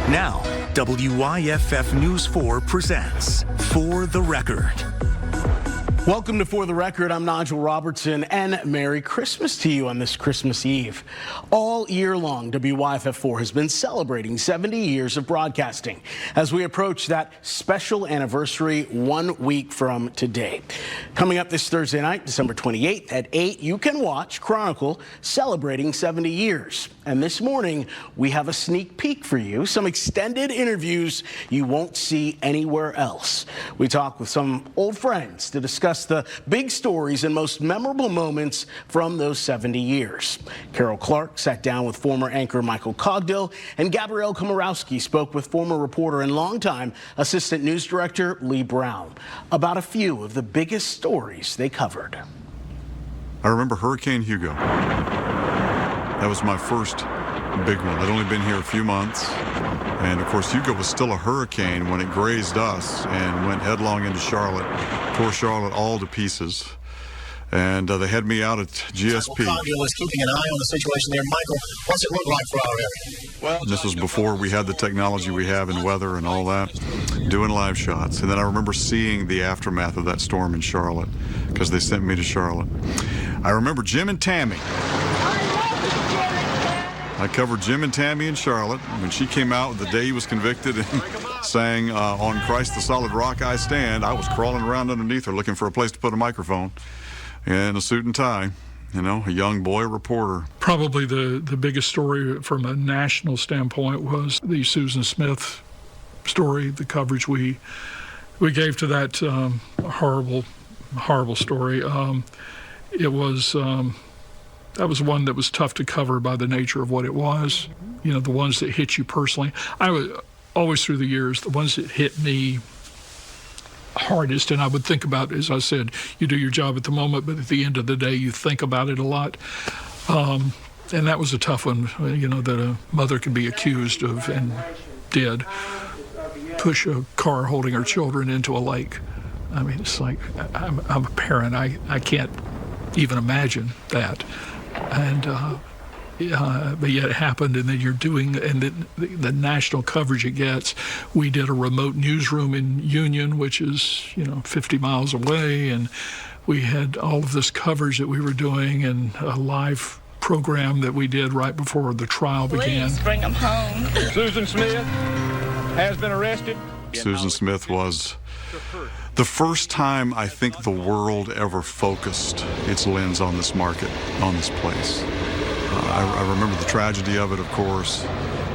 Now, WYFF News 4 presents For the Record. Welcome to For the Record. I'm Nigel Robertson, and Merry Christmas to you on this Christmas Eve. All year long, WYFF4 has been celebrating 70 years of broadcasting as we approach that special anniversary 1 week from today. Coming up this Thursday night, December 28th at 8, you can watch Chronicle celebrating 70 years. And this morning, we have a sneak peek for you, some extended interviews you won't see anywhere else. We talk with some old friends to discuss the big stories and most memorable moments from those 70 years. Carol Clark sat down with former anchor Michael Cogdill, and Gabrielle Komorowski spoke with former reporter and longtime assistant news director Lee Brown about a few of the biggest stories they covered. I remember Hurricane Hugo. That was my first big one. I'd only been here a few months. And of course, Hugo was still a hurricane when it grazed us and went headlong into Charlotte, tore Charlotte all to pieces. And they had me out at GSP. Cogdill is keeping an eye on the situation there. Michael, what's it look like for our area? Well, this was before we had the technology we have in weather and all that, doing live shots. And then I remember seeing the aftermath of that storm in Charlotte because they sent me to Charlotte. I remember Jim and Tammy. I covered Jim and Tammy in Charlotte when she came out the day he was convicted and sang On Christ the Solid Rock I Stand. I was crawling around underneath her looking for a place to put a microphone and a suit and tie, you know, a young boy reporter. Probably the biggest story from a national standpoint was the Susan Smith story, the coverage we gave to that horrible story. That was one that was tough to cover by the nature of what it was. You know, the ones that hit you personally. I was always through the years, the ones that hit me hardest, and I would think about, as I said, you do your job at the moment, but at the end of the day, you think about it a lot. And that was a tough one, you know, that a mother could be accused of, and did, push a car holding her children into a lake. I mean, it's like, I'm a parent. I can't even imagine that. And but yet it happened, and then you're doing, and the national coverage it gets. We did a remote newsroom in Union, which is 50 miles away, and we had all of this coverage that we were doing, and a live program that we did right before the trial began. Please bring them home. Susan Smith has been arrested. Susan Smith was the first time I think the world ever focused its lens on this market, on this place. I remember the tragedy of it, of course.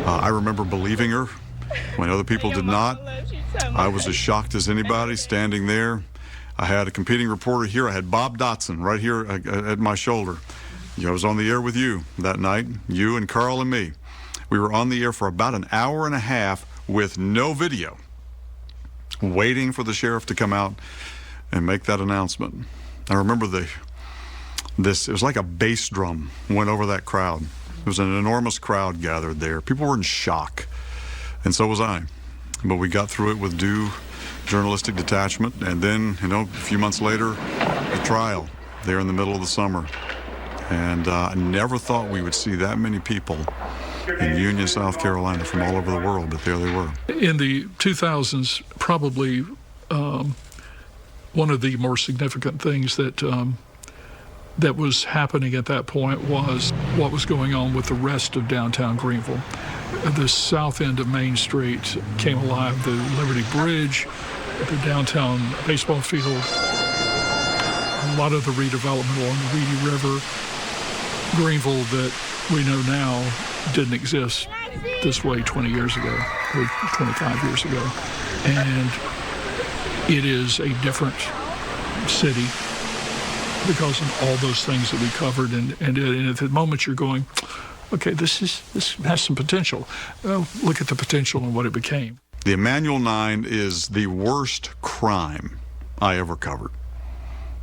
I remember believing her when other people did not. I was as shocked as anybody standing there. I had a competing reporter here. I had Bob Dotson right here at my shoulder. I was on the air with you that night, you and Carl and me. We were on the air for about an hour and a half with no video, waiting for the sheriff to come out and make that announcement. I remember it was like a bass drum went over that crowd. It was an enormous crowd gathered there. People were in shock, and so was I. But we got through it with due journalistic detachment, and then, a few months later, the trial there in the middle of the summer. And I never thought we would see that many people in Union, South Carolina, from all over the world, but there they were. In the 2000s, probably one of the more significant things that was happening at that point was what was going on with the rest of downtown Greenville. The south end of Main Street came alive, the Liberty Bridge, the downtown baseball field, a lot of the redevelopment along the Reedy River. Greenville that we know now didn't exist this way 20 years ago, or 25 years ago. And it is a different city because of all those things that we covered. And at the moment you're going, okay, this has some potential. Well, look at the potential and what it became. The Emanuel 9 is the worst crime I ever covered.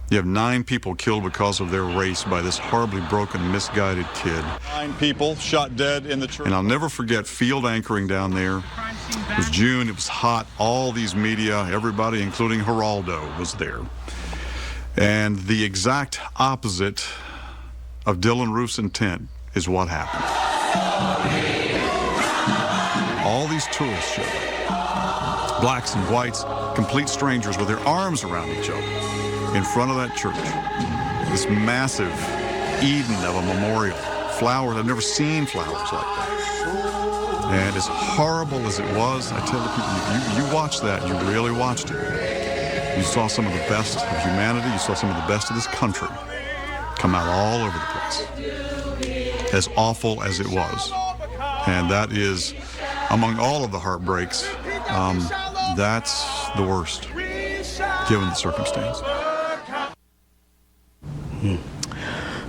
You have 9 people killed because of their race by this horribly broken, misguided kid. 9 people shot dead in the church. And I'll never forget field anchoring down there. It was June, it was hot, all these media, everybody, including Geraldo, was there. And the exact opposite of Dylan Roof's intent is what happened. all these tourists showed up. Blacks and whites, complete strangers with their arms around each other in front of that church. This massive Eden of a memorial. Flowers, I've never seen flowers like that. And as horrible as it was, I tell the people, you watched that, you really watched it. You saw some of the best of humanity, you saw some of the best of this country come out all over the place. As awful as it was. And that is, among all of the heartbreaks, that's the worst, given the circumstance.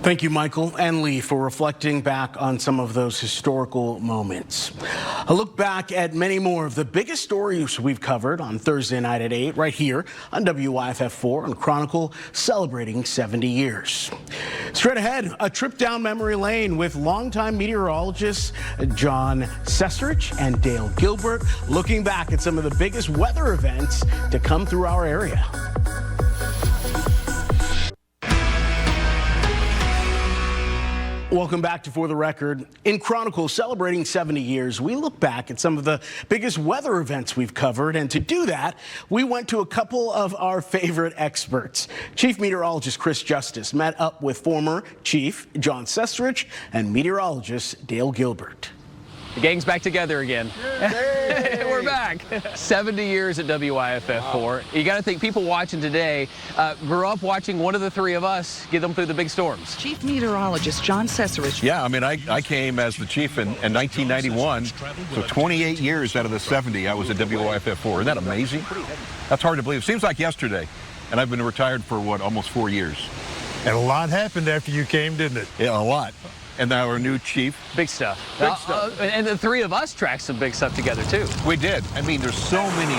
Thank you, Michael and Lee, for reflecting back on some of those historical moments. A look back at many more of the biggest stories we've covered on Thursday night at 8, right here on WYFF4 and Chronicle, celebrating 70 years. Straight ahead, a trip down memory lane with longtime meteorologists John Sestrich and Dale Gilbert, looking back at some of the biggest weather events to come through our area. Welcome back to For the Record. In Chronicle, celebrating 70 years, we look back at some of the biggest weather events we've covered. And to do that, we went to a couple of our favorite experts. Chief Meteorologist Chris Justice met up with former Chief John Sestrich and meteorologist Dale Gilbert. The gang's back together again. We're back. 70 years at WYFF4. You got to think people watching today grew up watching one of the three of us get them through the big storms. Chief Meteorologist John Sestrich. Yeah, I mean, I came as the chief in 1991, so 28 years out of the 70 I was at WYFF4. Isn't that amazing? That's hard to believe. It seems like yesterday, and I've been retired for, what, almost 4 years. And a lot happened after you came, didn't it? Yeah, a lot. And now our new chief. Big stuff. Big stuff. And the three of us tracked some big stuff together, too. We did. I mean, there's so many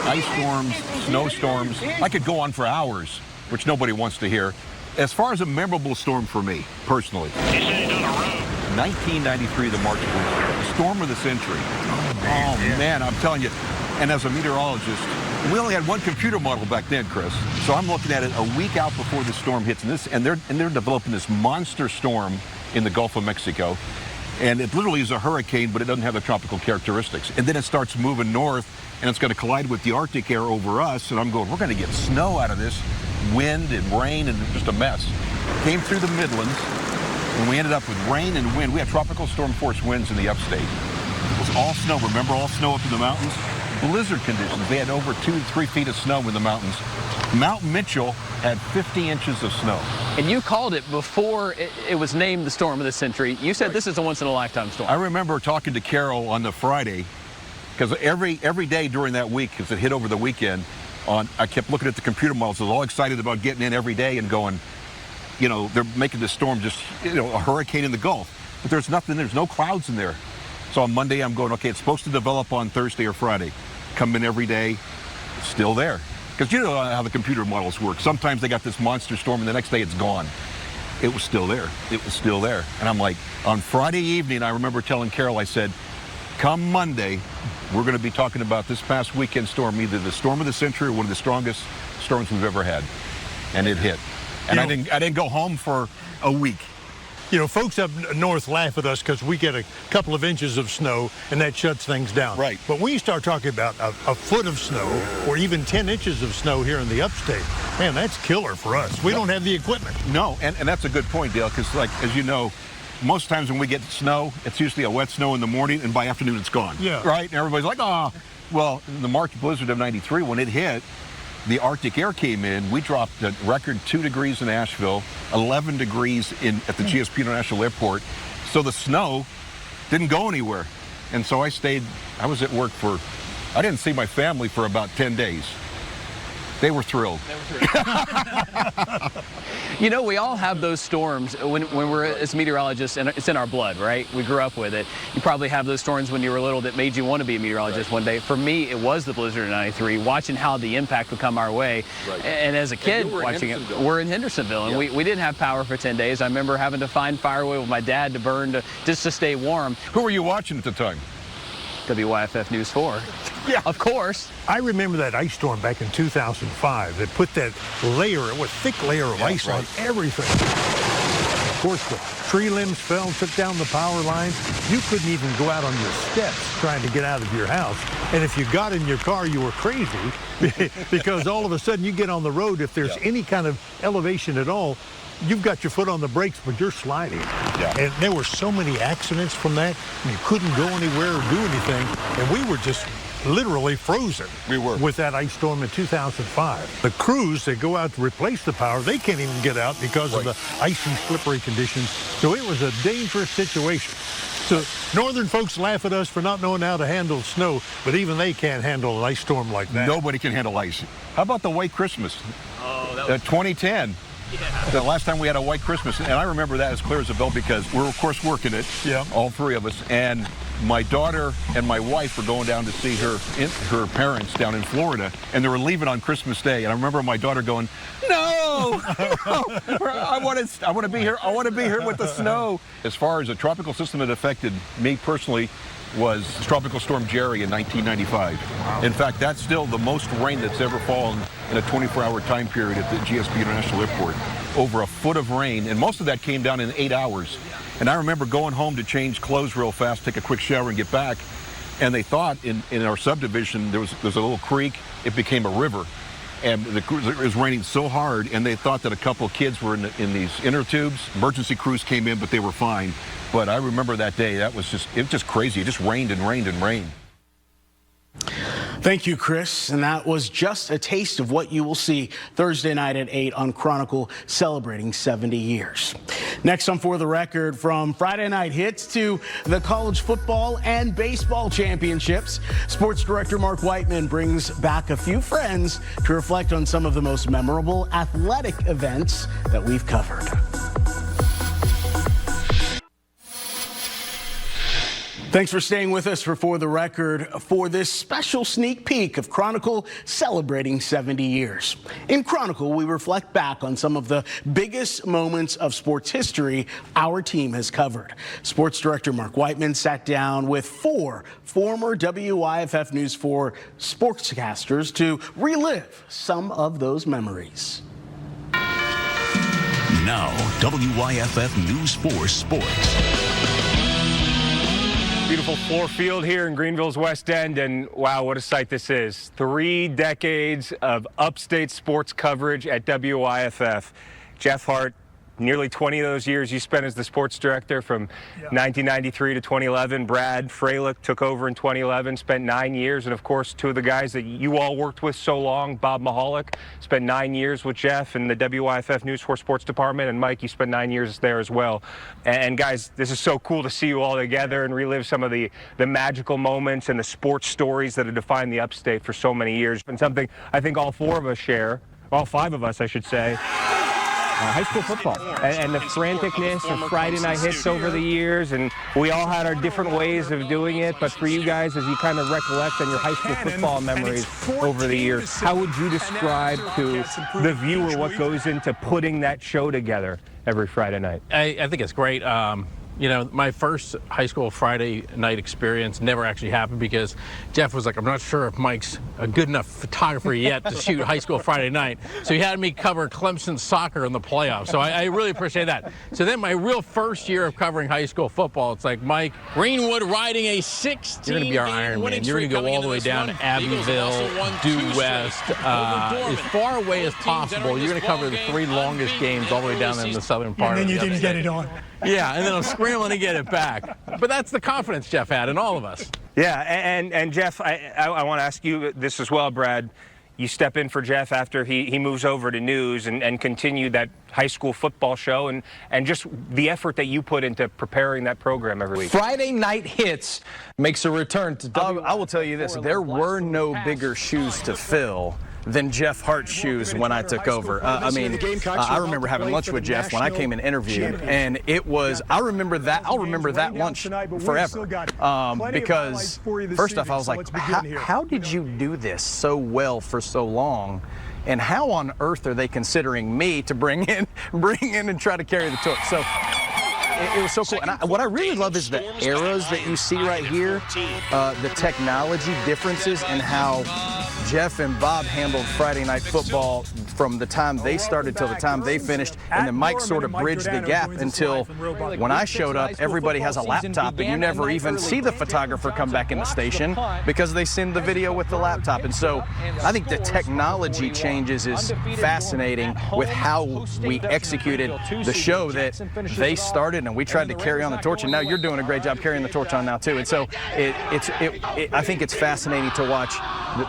ice storms, snowstorms. I could go on for hours, which nobody wants to hear. As far as a memorable storm for me, personally, 1993, the March blizzard, the storm of the century. Oh, man, I'm telling you. And as a meteorologist, we only had one computer model back then, Chris. So I'm looking at it a week out before the storm hits, and they're developing this monster storm in the Gulf of Mexico, and it literally is a hurricane, but it doesn't have the tropical characteristics. And then it starts moving north, and it's going to collide with the Arctic air over us, and I'm going, we're going to get snow out of this, wind and rain, and just a mess. Came through the Midlands, and we ended up with rain and wind. We had tropical storm force winds in the upstate. It was all snow. Remember all snow up in the mountains? Blizzard conditions. They had over 2 to 3 feet of snow in the mountains. Mount Mitchell had 50 inches of snow. And you called it before it was named the storm of the century. You said this is a once-in-a-lifetime storm. I remember talking to Carol on the Friday, because every day during that week, as it hit over the weekend, I kept looking at the computer models. I was all excited about getting in every day and going, you know, they're making this storm just, you know, a hurricane in the Gulf. But there's nothing, there's no clouds in there. So on Monday, I'm going, okay, it's supposed to develop on Thursday or Friday. Come in every day, it's still there. Because you know how the computer models work. Sometimes they got this monster storm and the next day it's gone. It was still there. It was still there. And I'm like, on Friday evening, I remember telling Carol, I said, come Monday, we're going to be talking about this past weekend storm, either the storm of the century or one of the strongest storms we've ever had. And it hit. And I didn't go home for a week. You know, folks up north laugh at us because we get a couple of inches of snow and that shuts things down. Right. But when you start talking about a foot of snow or even 10 inches of snow here in the upstate, man, that's killer for us. We don't have the equipment. No, and that's a good point, Dale, because like, as you know, most times when we get snow, it's usually a wet snow in the morning and by afternoon it's gone. Yeah. Right? And everybody's like, oh. Well, the March blizzard of 93, when it hit, the Arctic air came in. We dropped a record 2 degrees in Asheville, 11 degrees at the GSP International Airport. So the snow didn't go anywhere. And so I was at work I didn't see my family for about 10 days. They were thrilled. You know, we all have those storms when we're as meteorologists, and it's in our blood, right? We grew up with it. You probably have those storms when you were little that made you want to be a meteorologist one day. For me, it was the blizzard of 93, watching how the impact would come our way. Right. And as a kid watching it, we're in Hendersonville, and we didn't have power for 10 days. I remember having to find firewood with my dad to burn just to stay warm. Who were you watching at the time? WYFF News 4. Yeah. Of course. I remember that ice storm back in 2005 that put that thick layer of ice on everything. Of course, the tree limbs fell, took down the power lines. You couldn't even go out on your steps trying to get out of your house. And if you got in your car, you were crazy because all of a sudden you get on the road, if there's any kind of elevation at all, you've got your foot on the brakes, but you're sliding. And there were so many accidents from that. You couldn't go anywhere or do anything. And we were just literally frozen. We were. With that ice storm in 2005. The crews that go out to replace the power, they can't even get out because of the icy, slippery conditions. So it was a dangerous situation. So northern folks laugh at us for not knowing how to handle snow, but even they can't handle an ice storm like that. Nobody can handle ice. How about the white Christmas? Oh, that was 2010. Yeah. The last time we had a white Christmas, and I remember that as clear as a bell because we're, of course, working it, all three of us, and my daughter and my wife were going down to see her parents down in Florida, and they were leaving on Christmas Day, and I remember my daughter going, "No, I want to be here. I want to be here with the snow." As far as a tropical system that affected me personally was Tropical Storm Jerry in 1995. Wow. In fact, that's still the most rain that's ever fallen in a 24-hour time period at the GSP International Airport. Over a foot of rain, and most of that came down in 8 hours. And I remember going home to change clothes real fast, take a quick shower and get back, and they thought in our subdivision there's a little creek, it became a river. And it was raining so hard, and they thought that a couple of kids were in these inner tubes. Emergency crews came in, but they were fine. But I remember that day, it was just crazy. It just rained and rained and rained. Thank you, Chris. And that was just a taste of what you will see Thursday night at 8 on Chronicle, celebrating 70 years. Next on For the Record, from Friday night hits to the college football and baseball championships, sports director Mark Whiteman brings back a few friends to reflect on some of the most memorable athletic events that we've covered. Thanks for staying with us for the Record for this special sneak peek of Chronicle celebrating 70 years. In Chronicle, we reflect back on some of the biggest moments of sports history our team has covered. Sports director Mark Whiteman sat down with 4 former WYFF News 4 sportscasters to relive some of those memories. Now, WYFF News 4 Sports. Beautiful Fluor Field here in Greenville's West End, and wow, what a sight this is. 3 decades of upstate sports coverage at WYFF. Jeff Hart, nearly 20 of those years you spent as the sports director from 1993 to 2011. Brad Freilich took over in 2011, spent 9 years, and of course 2 of the guys that you all worked with so long, Bob Mahalik, spent 9 years with Jeff in the WYFF News 4 Sports Department, and Mike, you spent 9 years there as well. And guys, this is so cool to see you all together and relive some of the magical moments and the sports stories that have defined the upstate for so many years. And something I think all 4 of us share, all 5 of us I should say, high school football and the franticness of Friday night hits over the years, and we all had our different ways of doing it, but for you guys, as you kind of recollect on your high school football memories over the years, how would you describe to the viewer what goes into putting that show together every Friday night? I think it's great. You know, my first high school Friday night experience never actually happened because Jeff was like, I'm not sure if Mike's a good enough photographer yet to shoot high school Friday night. So he had me cover Clemson soccer in the playoffs. So I really appreciate that. So then my real first year of covering high school football, it's like, Mike, Greenwood riding a 16-game you're going to be our Iron Man. You're going to go all the way down to Abbeville, due west, as far away as possible. You're going to cover the 3 longest games all the way down in the southern part. And then you didn't get it on. Yeah, and then I'm scrambling to get it back. But that's the confidence Jeff had in all of us. Yeah, and Jeff, I want to ask you this as well, Brad. You step in for Jeff after he moves over to news and continue that high school football show and just the effort that you put into preparing that program every week. Friday Night Hits makes a return to I will tell you this, there were no bigger shoes to fill than Jeff Hart's shoes when I took over. I mean, I remember having lunch with Jeff when I came and interviewed, and it was, I'll remember that lunch forever. Because first off, I was like, how did you do this so well for so long? And how on earth are they considering me to bring in and try to carry the torch? So it was so cool. And what I really love is the eras that you see right here, the technology differences and how Jeff and Bob handled Friday night football from the time they started till the time they finished, and then Mike sort of bridged the gap until when I showed up, everybody has a laptop, and you never even see the photographer come back in the station because they send the video with the laptop. And so I think the technology changes is fascinating with how we executed the show that they started, and we tried to carry on the torch, and now you're doing a great job carrying the torch on now too. And so I think it's fascinating to watch.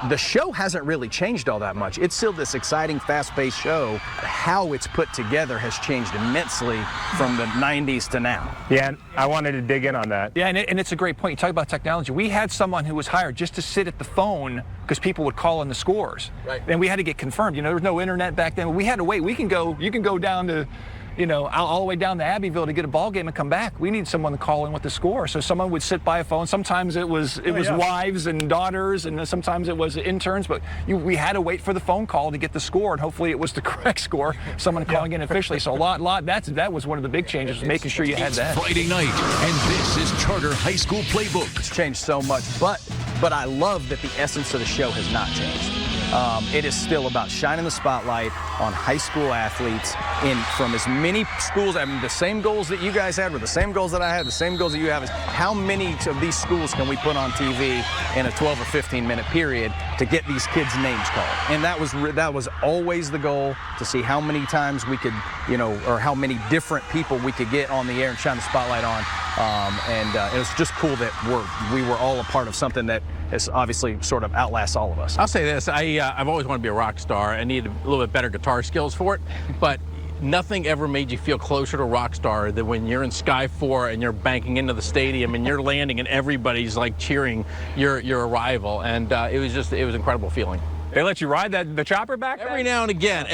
The show hasn't really changed all that much. It's still this exciting, fast-paced show. How it's put together has changed immensely from the 90s to now. Yeah, and I wanted to dig in on that. Yeah, and it's a great point. You talk about technology. We had someone who was hired just to sit at the phone because people would call in the scores. Right. And we had to get confirmed. You know, there was no internet back then. We had to wait. You can go down to, you know, all the way down to Abbeville to get a ball game and come back. We need someone to call in with the score. So someone would sit by a phone. Sometimes it was wives and daughters, and sometimes it was interns. But we had to wait for the phone call to get the score, and hopefully it was the correct score. Someone calling in officially. So that was one of the big changes, making sure you had that. Friday night, and this is Charter High School Playbook. It's changed so much, but I love that the essence of the show has not changed. It is still about shining the spotlight on high school athletes from as many schools. I mean, the same goals that you guys had were the same goals that I had, the same goals that you have. Is how many of these schools can we put on TV in a 12 or 15-minute period to get these kids' names called? And that was always the goal, to see how many times we could, you know, or how many different people we could get on the air and shine the spotlight on. It was just cool that we were all a part of something that is obviously sort of outlasts all of us. I'll say this, I've always wanted to be a rock star. I need a little bit better guitar skills for it, but nothing ever made you feel closer to rock star than when you're in Sky 4 and you're banking into the stadium and you're landing and everybody's like cheering your arrival. And it was an incredible feeling. They let you ride the chopper back? Every now and again.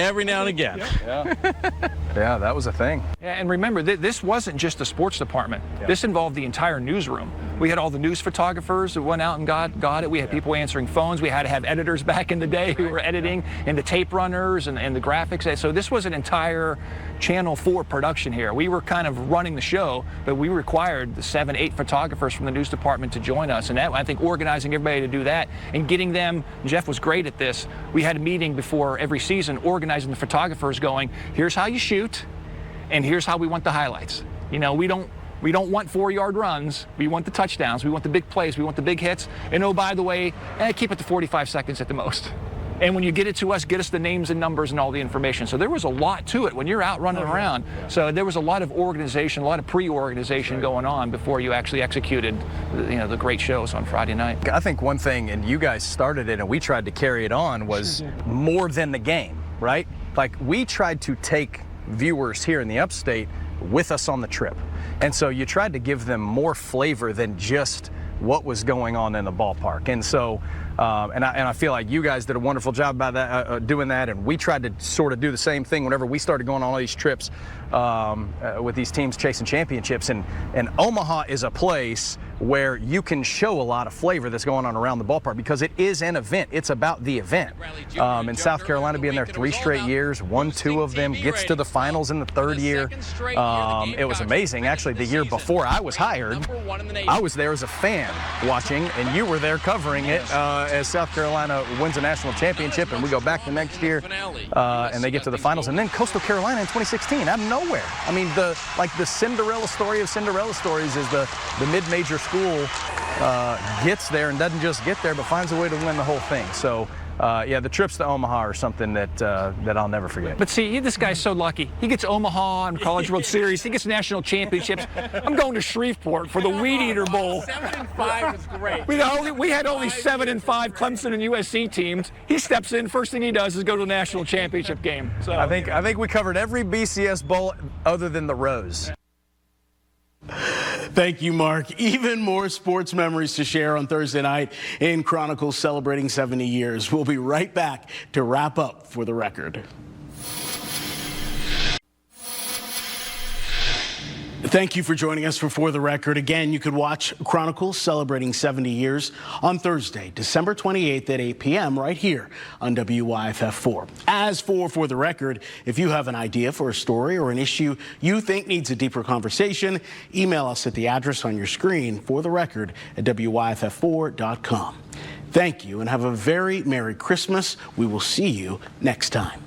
Yeah, that was a thing. Yeah, and remember, this wasn't just the sports department. Yeah. This involved the entire newsroom. We had all the news photographers who went out and got it. We had people answering phones. We had to have editors back in the day who were editing, and the tape runners and the graphics. So this was an entire Channel 4 production here. We were kind of running the show, but we required the 7, 8 photographers from the news department to join us. And that, I think, organizing everybody to do that and getting them, Jeff was great at this. We had a meeting before every season organizing the photographers, going, here's how you shoot, and here's how we want the highlights. You know, we don't want 4-yard runs. We want the touchdowns. We want the big plays. We want the big hits. And oh, by the way, keep it to 45 seconds at the most. And when you get it to us, get us the names and numbers and all the information. So there was a lot to it when you're out running around. So there was a lot of organization, a lot of pre-organization going on before you actually executed, you know, the great shows on Friday night. I think one thing, and you guys started it and we tried to carry it on, was more than the game, right? Like, we tried to take viewers here in the upstate with us on the trip. And so you tried to give them more flavor than just what was going on in the ballpark. And so and I feel like you guys did a wonderful job about that, doing that, and we tried to sort of do the same thing whenever we started going on all these trips with these teams chasing championships. And Omaha is a place where you can show a lot of flavor that's going on around the ballpark because it is an event. It's about the event. In South Carolina, being there 3 straight years, won 2 of them, gets to the finals in the 3rd year. It was amazing. Actually, the year before I was hired, I was there as a fan watching, and you were there covering it as South Carolina wins a national championship, and we go back the next year, and they get to the finals. And then Coastal Carolina in 2016, out of nowhere. I mean, the Cinderella story of Cinderella stories is the mid-major school gets there and doesn't just get there, but finds a way to win the whole thing. So yeah, the trips to Omaha are something that I'll never forget. But see, this guy's so lucky. He gets Omaha and College World Series. He gets national championships. I'm going to Shreveport for the Weed Eater Bowl. 7-5 is great. We had only 7-5 Clemson and USC teams. He steps in. First thing he does is go to the national championship game. So I think we covered every BCS bowl other than the Rose. Thank you, Mark. Even more sports memories to share on Thursday night in Chronicle celebrating 70 years. We'll be right back to wrap up For the Record. Thank you for joining us for The Record. Again, you could watch Chronicle celebrating 70 years on Thursday, December 28th at 8 p.m. right here on WYFF4. As for The Record, if you have an idea for a story or an issue you think needs a deeper conversation, email us at the address on your screen, fortherecord@wyff4.com. Thank you and have a very Merry Christmas. We will see you next time.